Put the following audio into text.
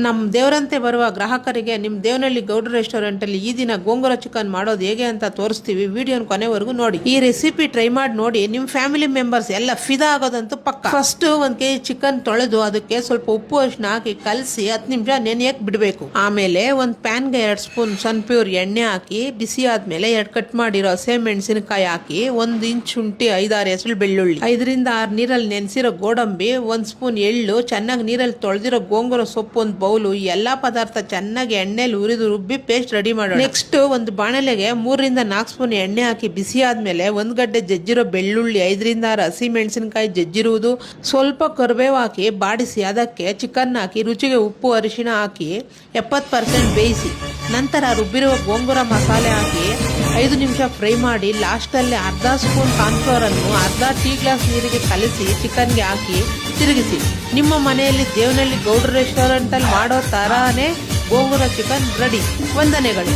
ನಮ್ಮ ದೇವರಂತೆ ಬರುವ ಗ್ರಾಹಕರಿಗೆ ನಿಮ್ಮ ದೇವನಹಳ್ಳಿ ಗೌಡ್ರ ರೆಸ್ಟೋರೆಂಟ್ ಅಲ್ಲಿ ಈ ದಿನ ಗೋಂಗೂರ ಚಿಕನ್ ಮಾಡೋದು ಹೇಗೆ ಅಂತ ತೋರಿಸ್ತೀವಿ. ವಿಡಿಯೋನ ಕೊನೆವರೆಗೂ ನೋಡಿ. ಈ ರೆಸಿಪಿ ಟ್ರೈ ಮಾಡಿ ನೋಡಿ, ನಿಮ್ಮ ಫ್ಯಾಮಿಲಿ ಮೆಂಬರ್ಸ್ ಎಲ್ಲ ಫಿದಾ ಆಗೋದಂತೂ ಪಕ್ಕ. ಫಸ್ಟ್ 1 kg ಚಿಕನ್ ತೊಳೆದು ಅದಕ್ಕೆ ಸ್ವಲ್ಪ ಉಪ್ಪು ಅರಿಶಿನ ಹಾಕಿ ಕಲಸಿ 10 ನಿಮಿಷ ನೆನೆಯಕ್ಕೆ ಬಿಡಬೇಕು. ಆಮೇಲೆ ಒಂದು ಪ್ಯಾನ್ಗೆ 2 ಸ್ಪೂನ್ ಸನ್ಪ್ಯೂರ್ ಎಣ್ಣೆ ಹಾಕಿ ಬಿಸಿ ಆದ್ಮೇಲೆ 2 ಕಟ್ ಮಾಡಿರೋ ಹಸಿಮೆಣಸಿನಕಾಯಿ ಹಾಕಿ 1 ಇಂಚ್ ಶುಂಠಿ, 5-6 ಹೆಸರು ಬೆಳ್ಳುಳ್ಳಿ, 5 ರಿಂದ 6 ನೀರಲ್ಲಿ ನೆನೆಸಿರೋ ಗೋಡಂಬಿ, 1 ಸ್ಪೂನ್ ಎಳ್ಳು, ಚೆನ್ನಾಗಿ ನೀರಲ್ಲಿ ತೊಳೆದಿರೋ ಗೋಂಗೂರ ಸೊಪ್ಪು ಒಂದು ಬೌಲು, ಎಲ್ಲಾ ಪದಾರ್ಥ ಚೆನ್ನಾಗಿ ಎಣ್ಣೆಲಿ ಉರಿದು ರುಬ್ಬಿ ಪೇಸ್ಟ್ ರೆಡಿ ಮಾಡೋಣ. ನೆಕ್ಸ್ಟ್ ಒಂದು ಬಾಣಲೆಗೆ 3 ರಿಂದ 4 ಸ್ಪೂನ್ ಎಣ್ಣೆ ಹಾಕಿ ಬಿಸಿ ಆದ್ಮೇಲೆ 1 ಗಡ್ಡೆ ಜಜ್ಜಿರೋ ಬೆಳ್ಳುಳ್ಳಿ, 5 ರಿಂದ 6 ಹಸಿಮೆಣಸಿನಕಾಯಿ ಜಜ್ಜಿರುವುದು, ಸ್ವಲ್ಪ ಕರಿಬೇವು ಹಾಕಿ ಬಾಡಿಸಿ ಅದಕ್ಕೆ ಚಿಕನ್ ಹಾಕಿ ರುಚಿಗೆ ಉಪ್ಪು ಅರಿಶಿನ ಹಾಕಿ 70% ಬೇಯಿಸಿ ನಂತರ ರುಬ್ಬಿರುವ ಗೋಂಗೂರ ಮಸಾಲೆ ಹಾಕಿ 5 ನಿಮಿಷ ಫ್ರೈ ಮಾಡಿ ಲಾಸ್ಟಲ್ಲಿ 1/2 ಸ್ಪೂನ್ ಕಾರ್ನ್ಫ್ಲವರ್ ಅನ್ನು 1/2 ಟೀ ಗ್ಲಾಸ್ ನೀರಿಗೆ ಕಲಸಿ ಚಿಕನ್ಗೆ ಹಾಕಿ ತಿರುಗಿಸಿ. ನಿಮ್ಮ ಮನೆಯಲ್ಲಿ ದೇವನಹಳ್ಳಿ ಗೌಡ್ರ ರೆಸ್ಟೋರೆಂಟ್ ಅಲ್ಲಿ ಮಾಡೋ ತರಾನೇ ಗೋಂಗೂರ ಚಿಕನ್ ರೆಡಿ. ವಂದನೆಗಳು.